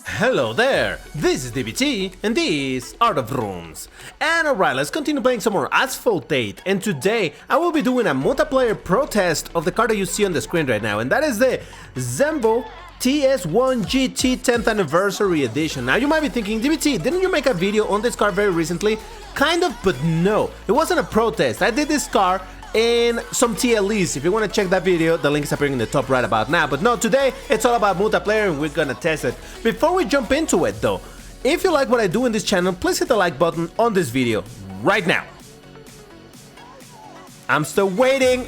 Hello there, this is DBT and these are the rooms. And alright, let's continue playing some more Asphalt 8, and today I will be doing a multiplayer protest of the car that you see on the screen right now, and that is the Zenvo TS1 GT 10th Anniversary Edition. Now you might be thinking, DBT, didn't you make a video on this car very recently? Kind of, but no, it wasn't a protest. I did this car in some TLEs. If you want to check that video, the link is appearing in the top right about now. But no, today it's all about multiplayer and we're gonna test it. Before we jump into it though, if you like what I do in this channel, please hit the like button on this video right now. I'm still waiting.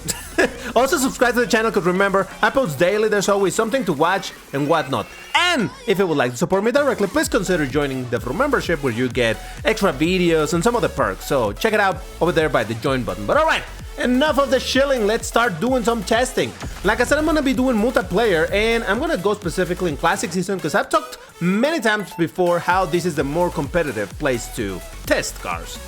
Also subscribe to the channel because remember, I post daily, there's always something to watch and whatnot. And if you would like to support me directly, please consider joining the membership where you get extra videos and some other perks. So check it out over there by the join button. But alright, enough of the shilling, let's start doing some testing. Like I said, I'm gonna be doing multiplayer and I'm gonna go specifically in Classic Season because I've talked many times before how this is the more competitive place to test cars.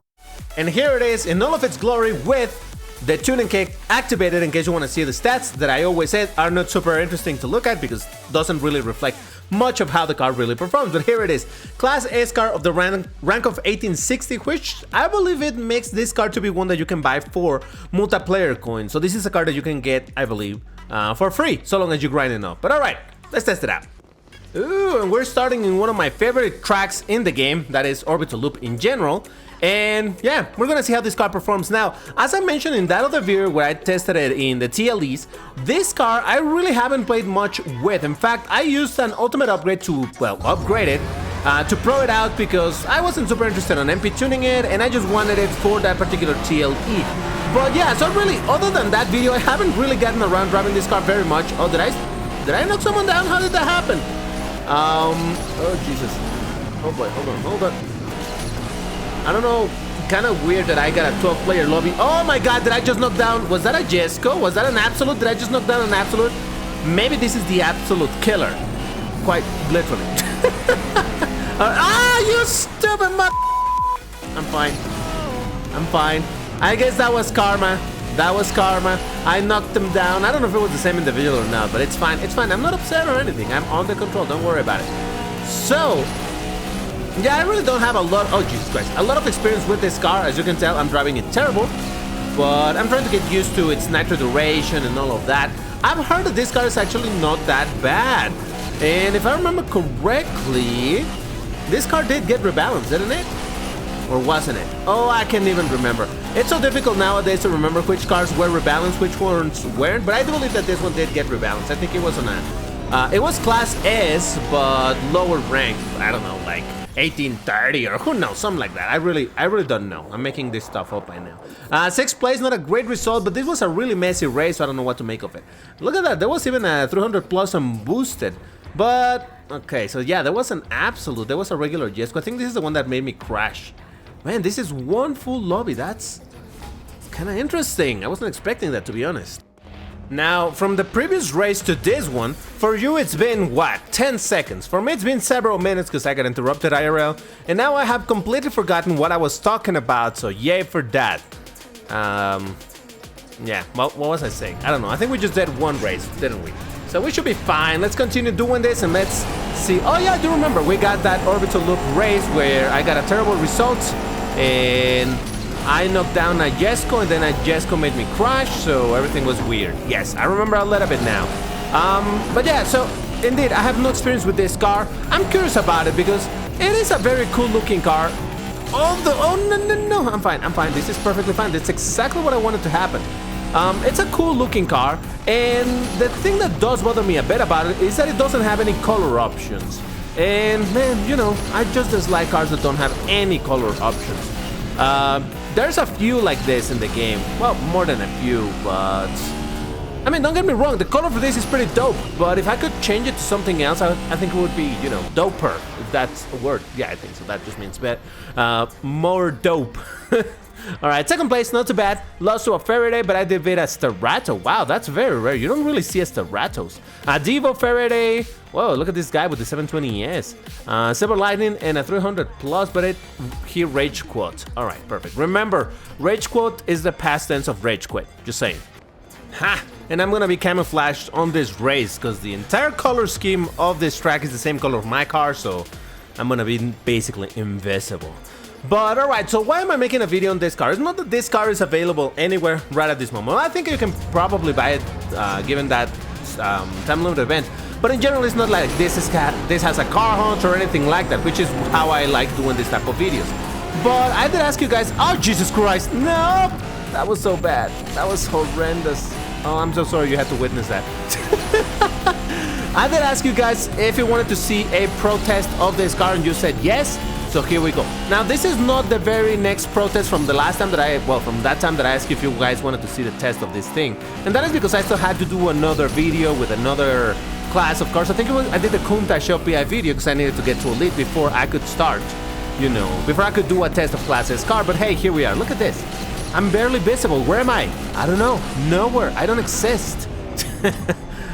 And here it is in all of its glory with the tuning kit activated in case you want to see the stats that I always said are not super interesting to look at because doesn't really reflect much of how the car really performs, but here it is. Class S car of the rank of 1860, which I believe it makes this car to be one that you can buy for multiplayer coins. So this is a car that you can get, I believe, for free, so long as you grind enough. But alright, let's test it out. Ooh, and we're starting in one of my favorite tracks in the game, that is Orbital Loop in general. And yeah, we're gonna see how this car performs. Now, as I mentioned in that other video where I tested it in the TLEs, this car I really haven't played much with. In fact, I used an ultimate upgrade to, well, upgrade it, to pro it out because I wasn't super interested in MP tuning it and I just wanted it for that particular TLE. But yeah, so really, other than that video, I haven't really gotten around driving this car very much. Oh, did I knock someone down? How did that happen? Oh Jesus. Oh boy, hold on. I don't know, kind of weird that I got a 12-player lobby. Oh my god, did I just knock down? Was that a Jesco? Was that an Absolute? Did I just knock down an Absolute? Maybe this is the Absolute killer. Quite literally. You stupid I'm fine. I guess that was karma. I knocked him down. I don't know if it was the same individual or not, but it's fine. I'm not upset or anything. I'm under control. Don't worry about it. So yeah, I really don't have a lot, oh Jesus Christ, a lot of experience with this car. As you can tell, I'm driving it terrible, but I'm trying to get used to its nitro duration and all of that. I've heard that this car is actually not that bad, and if I remember correctly, this car did get rebalanced, didn't it? Or wasn't it? Oh, I can't even remember. It's so difficult nowadays to remember which cars were rebalanced, which ones weren't, but I do believe that this one did get rebalanced. I think it was on a, it was Class S, but lower rank, I don't know, like 1830 or who knows, something like that. I really don't know. I'm making this stuff up right now. 6th place, not a great result, but this was a really messy race, so I don't know what to make of it. Look at that, there was even a 300 plus unboosted. But okay, so yeah, there was an Absolute, there was a regular Jesco. I think this is the one that made me crash. Man, this is one full lobby. That's kind of interesting. I wasn't expecting that, to be honest. Now, from the previous race to this one, for you it's been, what, 10 seconds? For me it's been several minutes because I got interrupted IRL, and now I have completely forgotten what I was talking about, so yay for that. Yeah, what was I saying? I don't know, I think we just did one race, didn't we? So we should be fine. Let's continue doing this and let's see. Oh yeah, I do remember, we got that Orbital Loop race where I got a terrible result, and I knocked down a Jesco and then a Jesco made me crash, so everything was weird. Yes, I remember a little bit now. But yeah, so indeed, I have no experience with this car. I'm curious about it because it is a very cool looking car. Oh no, I'm fine. This is perfectly fine. That's exactly what I wanted to happen. It's a cool looking car, and the thing that does bother me a bit about it is that it doesn't have any color options. And man, you know, I just dislike cars that don't have any color options. There's a few like this in the game. Well, more than a few, but I mean, don't get me wrong, the color for this is pretty dope, but if I could change it to something else, I think it would be, you know, doper, if that's a word. Yeah, I think so. That just means better. More dope. Alright, 2nd place, not too bad. Lost to a Faraday, but I did beat a Sterato. Wow, that's very rare. You don't really see a Steratos. A Devo Faraday. Whoa, look at this guy with the 720S. Silver Lightning and a 300 plus, but he rage quit. Alright, perfect. Remember, rage quit is the past tense of rage quit. Just saying. Ha! and I'm gonna be camouflaged on this race because the entire color scheme of this track is the same color of my car, so I'm gonna be basically invisible. But alright, so why am I making a video on this car? It's not that this car is available anywhere right at this moment. I think you can probably buy it given that time limit event. But in general, it's not like this has a car hunt or anything like that, which is how I like doing this type of videos. But I did ask you guys, oh Jesus Christ, no! That was so bad, that was horrendous. Oh, I'm so sorry you had to witness that. I did ask you guys if you wanted to see a protest of this car and you said yes, so here we go. Now this is not the very next protest from the last time that from that time that I asked if you guys wanted to see the test of this thing. And that is because I still had to do another video with another class of cars. I think I did the Kunta Show PI video because I needed to get to Elite before I could start, you know, before I could do a test of Class S car. But hey, here we are, look at this. I'm barely visible. Where am I? I don't know. Nowhere. I don't exist.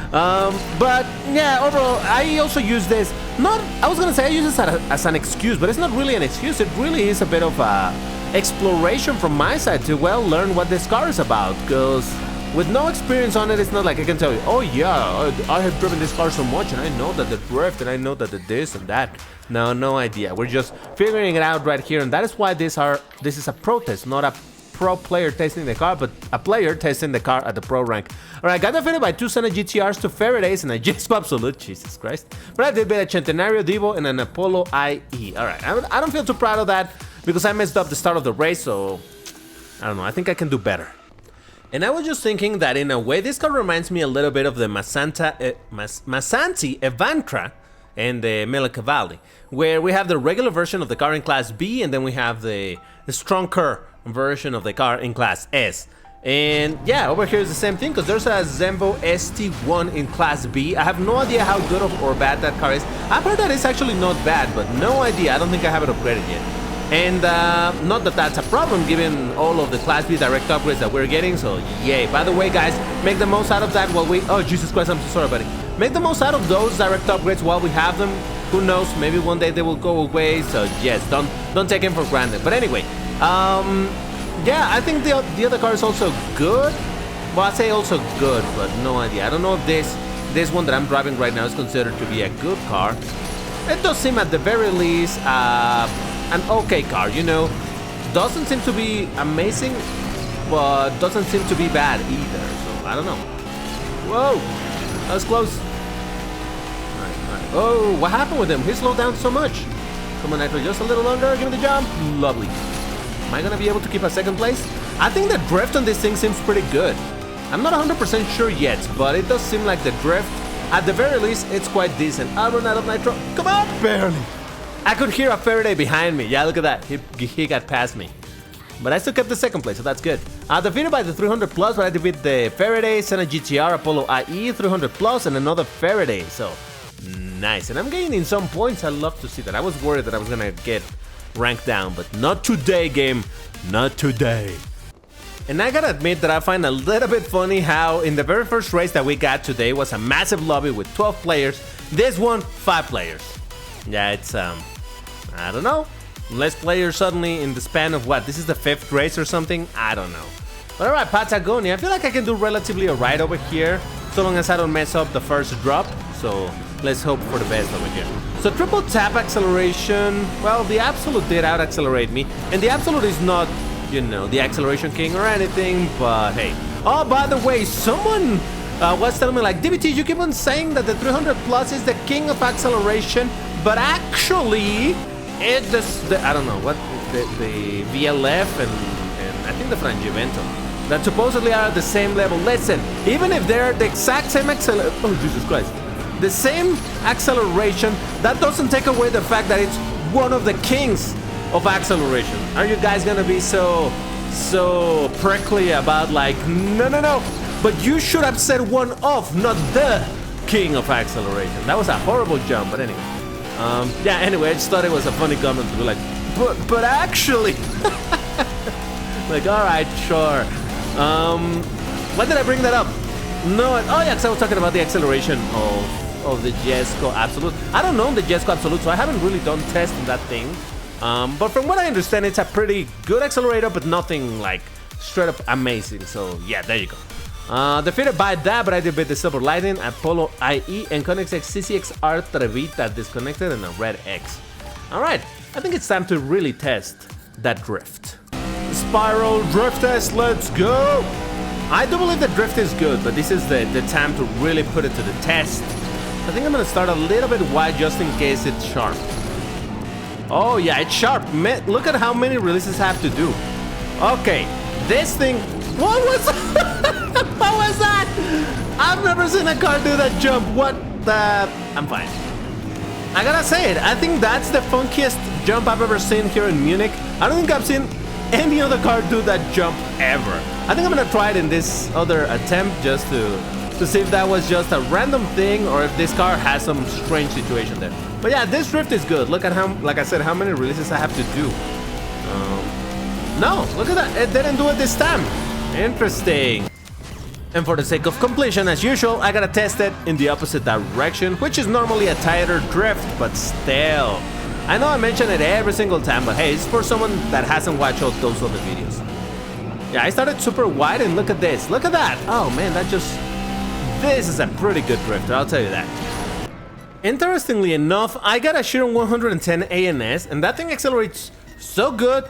But yeah, overall, I also use this. I was gonna say I use this as an excuse, but it's not really an excuse. It really is a bit of exploration from my side to learn what this car is about. Because with no experience on it, it's not like I can tell you, oh yeah, I have driven this car so much, and I know that the drift, and I know that the this and that. No idea. We're just figuring it out right here, and that is why this is a protest, not a pro player testing the car, but a player testing the car at the pro rank. Alright, got defeated by 2 Senna GTRs, 2 Faradays, and a Jesco Absolute, Jesus Christ. But I did beat a Centenario Devo and an Apollo IE. Alright, I don't feel too proud of that because I messed up the start of the race, so I don't know, I think I can do better. And I was just thinking that in a way, this car reminds me a little bit of the Masanti Evantra and the Mille where we have the regular version of the car in Class B, and then we have the stronger version of the car in Class S. And yeah, over here is the same thing because there's a Zenvo ST1 in Class B. I have no idea how good or bad that car is. I've heard that it's actually not bad, but no idea. I don't think I have it upgraded yet. And not that that's a problem given all of the Class B direct upgrades that we're getting, so yay. By the way, guys, make the most out of that while we... Oh, Jesus Christ, I'm so sorry, buddy. Make the most out of those direct upgrades while we have them. Who knows, maybe one day they will go away, so yes, don't take them for granted. But anyway, yeah, I think the other car is also good. Well, I say also good, but no idea. I don't know if this one that I'm driving right now is considered to be a good car. It does seem at the very least an okay car, you know. Doesn't seem to be amazing, but doesn't seem to be bad either, so I don't know. Whoa, that was close. Alright. Oh, what happened with him? He slowed down so much. Come on, Nitro, just a little longer, give me the jump. Lovely. Am I gonna be able to keep a second place? I think the drift on this thing seems pretty good. I'm not 100% sure yet, but it does seem like the drift, at the very least, it's quite decent. I'll run out of Nitro. Come on, barely. I could hear a Faraday behind me. Yeah, look at that. He got past me. But I still kept the second place, so that's good. Defeated by the 300 plus, but I defeated the Faraday, Senna GTR, Apollo IE, 300 plus, and another Faraday. So, nice. And I'm gaining some points. I love to see that. I was worried that I was gonna get ranked down, but not today, game. Not today. And I gotta admit that I find a little bit funny how in the very first race that we got today was a massive lobby with 12 players. This one, 5 players. Yeah, it's, I don't know. Less players suddenly in the span of what? This is the 5th race or something? I don't know. But alright, Patagonia. I feel like I can do relatively alright over here, so long as I don't mess up the first drop. So let's hope for the best over here. So triple tap acceleration. Well, the Absolute did out accelerate me, and the Absolute is not, you know, the acceleration king or anything, but hey. Oh, by the way, someone was telling me like, DBT, you keep on saying that the 300 plus is the king of acceleration, but actually it's I don't know what, the VLF and I think the Frangivento that supposedly are at the same level. Listen, even if they're the exact same oh Jesus Christ, the same acceleration, that doesn't take away the fact that it's one of the kings of acceleration. Are you guys gonna be so prickly about like, no, but you should have said one of, not the king of acceleration. That was a horrible jump, but anyway. Yeah, anyway, I just thought it was a funny comment to be like, but actually. Like, alright, sure. Why did I bring that up? No, oh yeah, because I was talking about the acceleration of the Jesco Absolute. I don't know the Jesco Absolute, so I haven't really done tests on that thing. But from what I understand, it's a pretty good accelerator, but nothing like straight up amazing. So yeah, there you go. Defeated by that, but I did beat the Silver Lightning, Apollo IE, and Koenigsegg CCXR Trevita disconnected, and a Red X. Alright, I think it's time to really test that drift. Spiral drift test, let's go! I do believe the drift is good, but this is the time to really put it to the test. I think I'm gonna start a little bit wide just in case it's sharp. Oh yeah, it's sharp. Man, look at how many releases I have to do. Okay, this thing... What was that? What was that? I've never seen a car do that jump. What the... I'm fine. I gotta say it, I think that's the funkiest jump I've ever seen here in Munich. I don't think I've seen any other car do that jump ever. I think I'm gonna try it in this other attempt just to see if that was just a random thing or if this car has some strange situation there. But yeah, this drift is good. Look at how, like I said, how many releases I have to do. No, look at that. It didn't do it this time. Interesting. And for the sake of completion, as usual, I gotta test it in the opposite direction, which is normally a tighter drift, but still. I know I mention it every single time, but hey, it's for someone that hasn't watched all those other videos. Yeah, I started super wide, and look at this. Look at that. Oh man, that just... This is a pretty good drifter, I'll tell you that. Interestingly enough, I got a Chiron 110 ANS, and that thing accelerates so good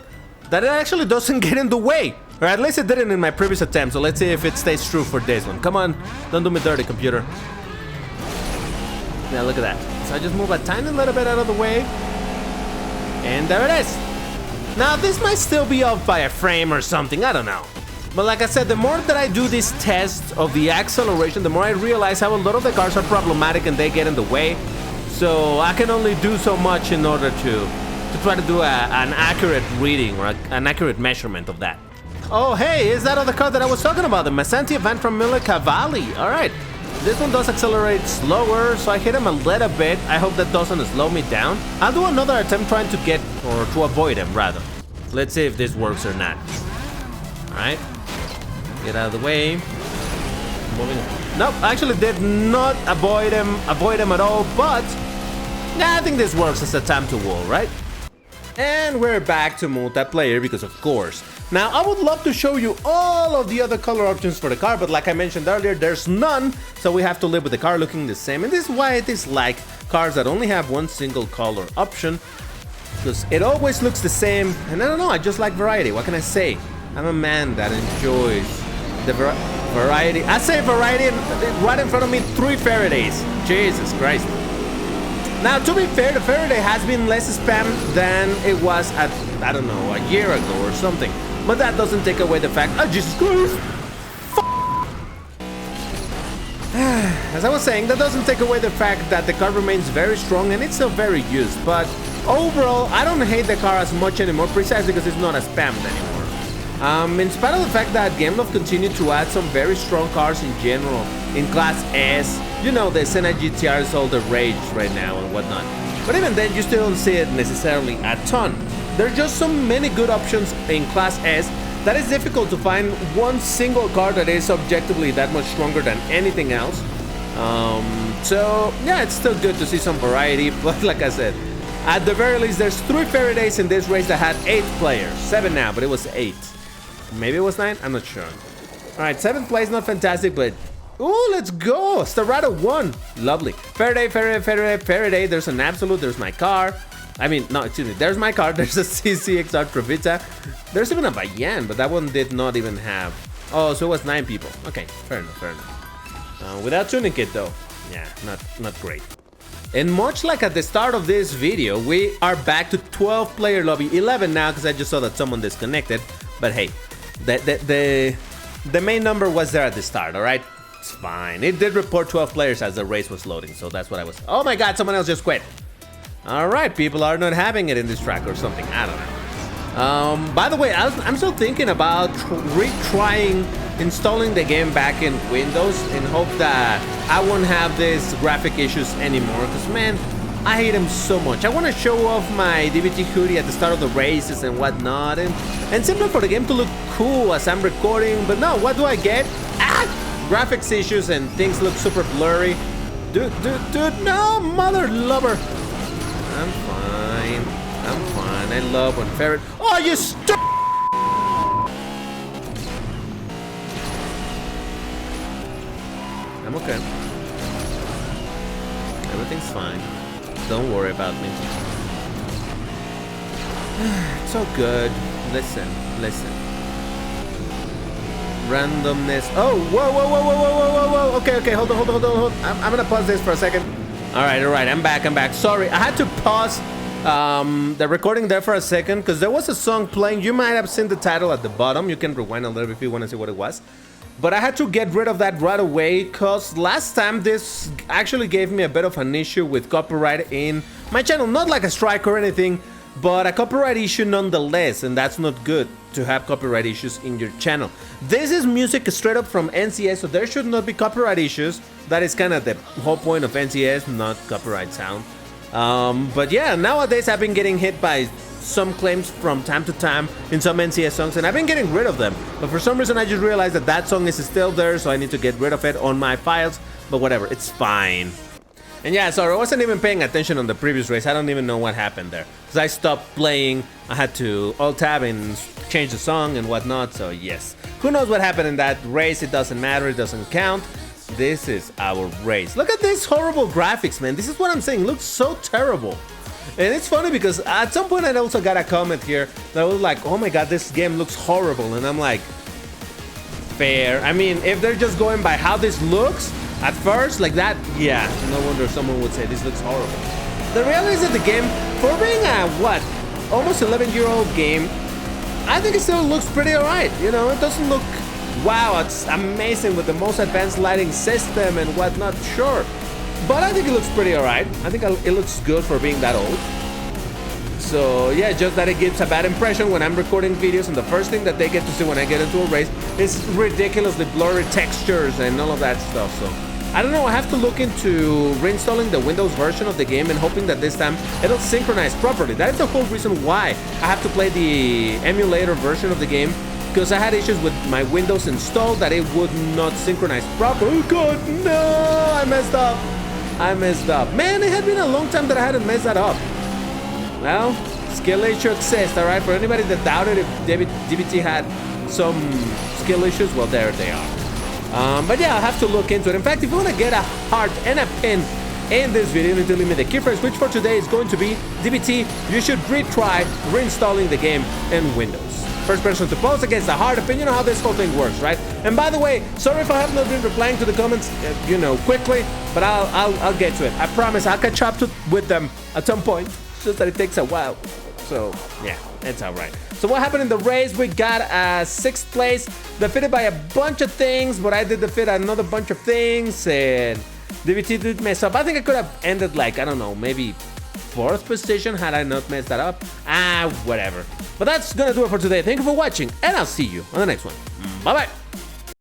that it actually doesn't get in the way. Or at least it didn't in my previous attempt, so let's see if it stays true for this one. Come on, don't do me dirty, computer. Yeah, look at that. So I just move a tiny little bit out of the way. And there it is. Now, this might still be off by a frame or something, I don't know. But like I said, the more that I do this test of the acceleration, the more I realize how a lot of the cars are problematic and they get in the way. So I can only do so much in order to try to do an accurate reading or an accurate measurement of that. Oh hey, is that other car that I was talking about, the Massanti event from Mille Cavalli. Alright, this one does accelerate slower, so I hit him a little bit. I hope that doesn't slow me down. I'll do another attempt trying to get, or to avoid him rather. Let's see if this works or not. Alright, get out of the way. Moving. Nope, I actually did not avoid him at all, but yeah, I think this works as a time to wall, right? And we're back to multiplayer because of course. Now, I would love to show you all of the other color options for the car, but like I mentioned earlier, there's none, so we have to live with the car looking the same. And this is why I dislike cars that only have one single color option, because it always looks the same, and I don't know, I just like variety. What can I say? I'm a man that enjoys the variety. I say variety, and right in front of me, 3 Faradays. Jesus Christ. Now, to be fair, the Faraday has been less spam than it was at, I don't know, a year ago or something. But that doesn't take away the fact... Oh, Jesus Christ! As I was saying, that doesn't take away the fact that the car remains very strong and it's still very used. But overall, I don't hate the car as much anymore, precisely because it's not as spammed anymore. In spite of the fact that Gameloft continued to add some very strong cars in general, in Class S, you know, the Senna GTR is all the rage right now and whatnot. But even then, you still don't see it necessarily a ton. There are just so many good options in Class S that it's difficult to find one single car that is objectively that much stronger than anything else. So yeah, it's still good to see some variety, but like I said, at the very least, there's 3 Faradays in this race that had 8 players. 7 now, but it was 8. Maybe it was 9? I'm not sure. Alright, 7th place, not fantastic, but... Ooh, let's go! Starrado won! Lovely. Faraday, there's an Absolute, there's my car. I mean, no, excuse me, there's my car, there's a CCXR Trevita. There's even a Bayan, but that one did not even have... Oh, so it was 9 people. Okay, fair enough. Without tuning kit though. Yeah, not great. And much like at the start of this video, we are back to 12 player lobby, 11 now because I just saw that someone disconnected. But hey, the main number was there at the start, alright? It's fine. It did report 12 players as the race was loading, so that's what I was... Oh my god, someone else just quit. Alright, people are not having it in this track or something, I don't know. By the way, I'm still thinking about retrying installing the game back in Windows in hope that I won't have these graphic issues anymore, because man, I hate them so much. I want to show off my DVT hoodie at the start of the races and whatnot, and simply for the game to look cool as I'm recording, but no, what do I get? Graphics issues and things look super blurry. Dude, no, mother lover. I'm fine, I love when Ferret... Oh, you okay. Everything's fine. Don't worry about me. It's all good. Listen. Randomness. Oh, whoa. Okay, hold on. I'm gonna pause this for a second. All right, I'm back. Sorry, I had to pause the recording there for a second because there was a song playing. You might have seen the title at the bottom. You can rewind a little bit if you want to see what it was. But I had to get rid of that right away because last time this actually gave me a bit of an issue with copyright in my channel. Not like a strike or anything, but a copyright issue nonetheless, and that's not good to have copyright issues in your channel. This is music straight up from NCS, so there should not be copyright issues. That is kind of the whole point of NCS, not copyright sound. But yeah, nowadays I've been getting hit by some claims from time to time in some NCS songs, and I've been getting rid of them. But for some reason I just realized that that song is still there, so I need to get rid of it on my files. But whatever, it's fine. And yeah, sorry, I wasn't even paying attention on the previous race. I don't even know what happened there. Because I stopped playing, I had to alt-tab and change the song and whatnot, so yes. Who knows what happened in that race, it doesn't matter, it doesn't count. This is our race. Look at these horrible graphics, man. This is what I'm saying, it looks so terrible. And it's funny because at some point I also got a comment here that was like, oh my god, this game looks horrible. And I'm like, fair. I mean, if they're just going by how this looks at first, like that, yeah, no wonder someone would say this looks horrible. The reality is that the game, for being a, what, almost 11-year-old game, I think it still looks pretty alright. You know, it doesn't look, wow, it's amazing with the most advanced lighting system and whatnot, sure. But I think it looks pretty alright. I think it looks good for being that old. So yeah, just that it gives a bad impression when I'm recording videos, and the first thing that they get to see when I get into a race is ridiculously blurry textures and all of that stuff. So I don't know, I have to look into reinstalling the Windows version of the game and hoping that this time it'll synchronize properly. That is the whole reason why I have to play the emulator version of the game, because I had issues with my Windows installed that it would not synchronize properly. Oh god, no, I messed up. Man, it had been a long time that I hadn't messed that up. Well, skill issue exists, alright? For anybody that doubted if DBT had some skill issues, well, there they are. But yeah, I'll have to look into it. In fact, if you want to get a heart and a pin in this video, you need to leave me the key phrase, which for today is going to be DBT. You should retry reinstalling the game in Windows. First person to post against the heart opinion. You know how this whole thing works, right? And by the way, sorry if I have not been replying to the comments, you know, quickly, but I'll get to it. I promise I'll catch up with them at some point. It's just that it takes a while. So yeah, it's all right. So what happened in the race? We got a 6th place, defeated by a bunch of things, but I did defeat another bunch of things, and DBT did mess up. I think I could have ended like, I don't know, maybe 4th position had I not messed that up. Whatever. But that's gonna do it for today. Thank you for watching, and I'll see you on the next one. Bye-bye.